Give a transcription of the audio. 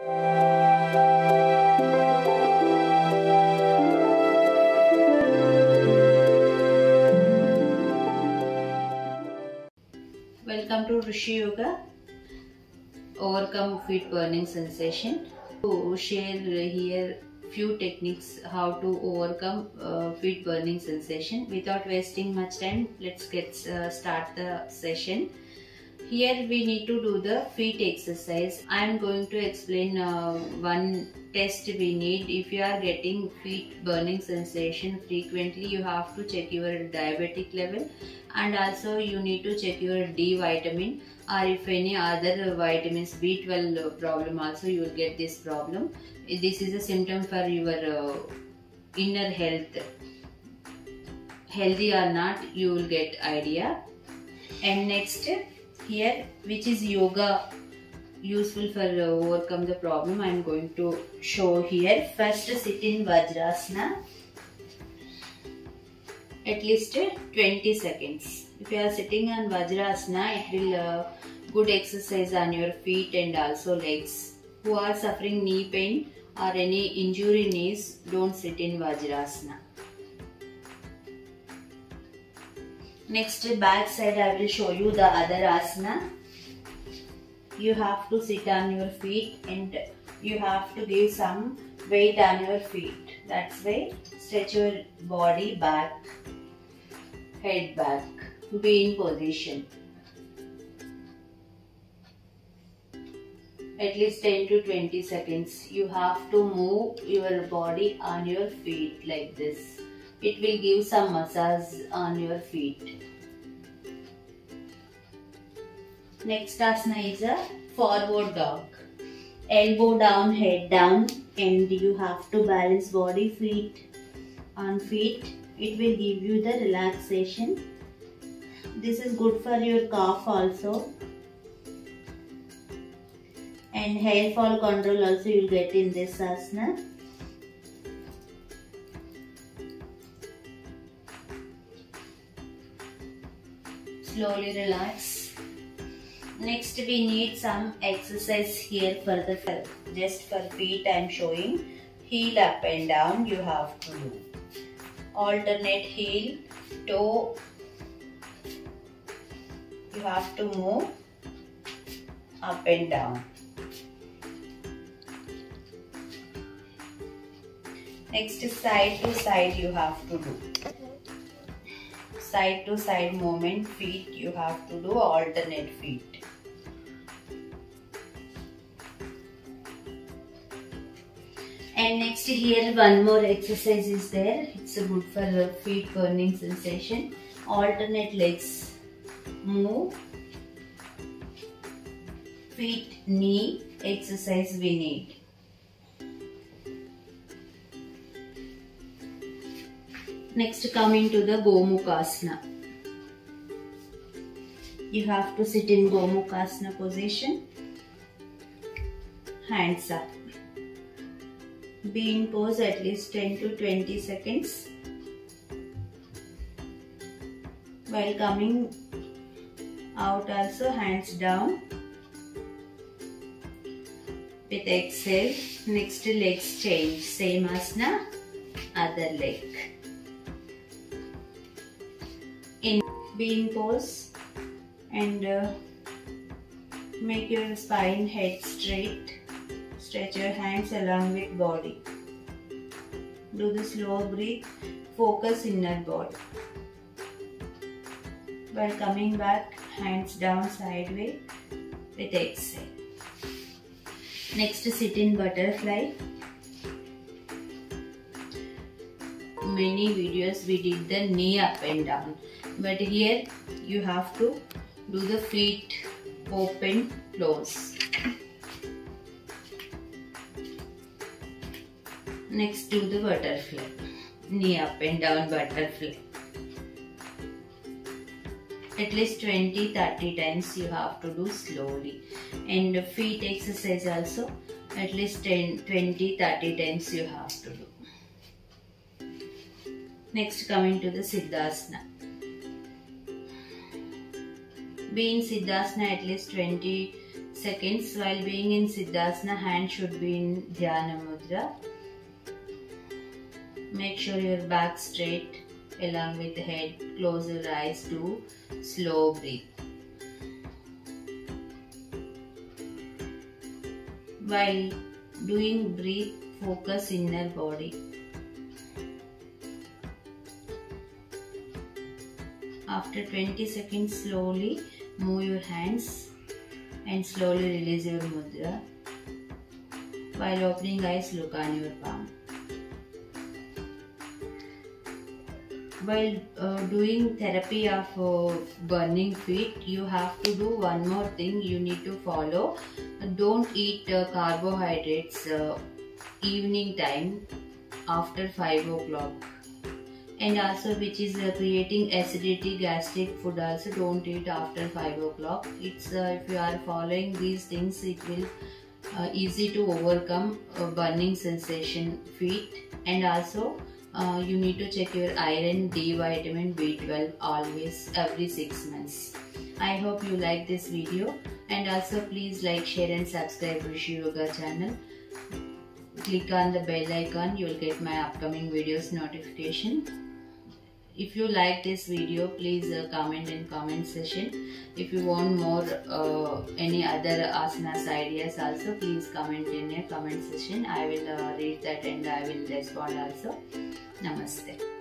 Welcome to Rishi Yoga. Overcome feet burning sensation. To share here few techniques how to overcome feet burning sensation. Without wasting much time, let's get start the session. Here we need to do the feet exercise. I am going to explain one test we need. If you are getting feet burning sensation frequently, you have to check your diabetic level, and also you need to check your D vitamin, or if any other vitamins, B12 problem also you will get this problem. This is a symptom for your inner health. Healthy or not, you will get idea. And next, here, which is yoga useful for overcome the problem, I am going to show here. First, sit in Vajrasana at least 20 seconds. If you are sitting on Vajrasana, it will good exercise on your feet and also legs. Who are suffering knee pain or any injury knees, don't sit in Vajrasana. Next, back side I will show you the other asana. You have to sit on your feet and you have to give some weight on your feet. That's why stretch your body back, head back, be in position. At least 10 to 20 seconds. You have to move your body on your feet like this. It will give some massage on your feet. Next asana is a forward dog. Elbow down, head down, and you have to balance body, feet on feet. It will give you the relaxation. This is good for your calf also. And hair fall control also you will get in this asana. Slowly relax. Next, we need some exercise here for the just for feet. I am showing heel up and down. You have to do alternate heel, toe. You have to move up and down. Next, side to side you have to do. Side to side movement, feet you have to do alternate feet. And next, here one more exercise is there. It's good for feet burning sensation. Alternate legs, move, feet, knee exercise we need. Next, coming to the Gomukhasana. You have to sit in Gomukhasana position. Hands up. Be in pose at least 10 to 20 seconds. While coming out also, hands down. With exhale, next legs change. Same asana, other leg. Be in pose and make your spine head straight. Stretch your hands along with body. Do the slow breathe. Focus inner body. While coming back, hands down sideways with exhale. Next, sit in butterfly. Many videos we did the knee up and down, but here you have to do the feet open, close. Next, do the butterfly, knee up and down butterfly. At least 20-30 times you have to do slowly. And feet exercise also at least 20-30 times you have to do. Next, coming to the Siddhasana. Be in Siddhasana at least 20 seconds. While being in Siddhasana, hand should be in Dhyana Mudra. Make sure your back straight along with the head. Close your eyes, do slow breathe. While doing breathe, focus inner body. After 20 seconds, slowly move your hands and slowly release your mudra. While opening eyes, look on your palm. While doing therapy of burning feet, you have to do one more thing you need to follow. Don't eat carbohydrates evening time after 5 o'clock. And also, which is creating acidity, gastric food also don't eat after 5 o'clock. It's if you are following these things, it will easy to overcome burning sensation feet. And also you need to check your iron, D vitamin, B12 always every 6 months. I hope you like this video, and also please like, share and subscribe Rishi Yoga channel. Click on the bell icon, you will get my upcoming videos notification. If you like this video, please comment in comment section. If you want more any other asanas ideas also, please comment in a comment section. I will read that and I will respond also. Namaste.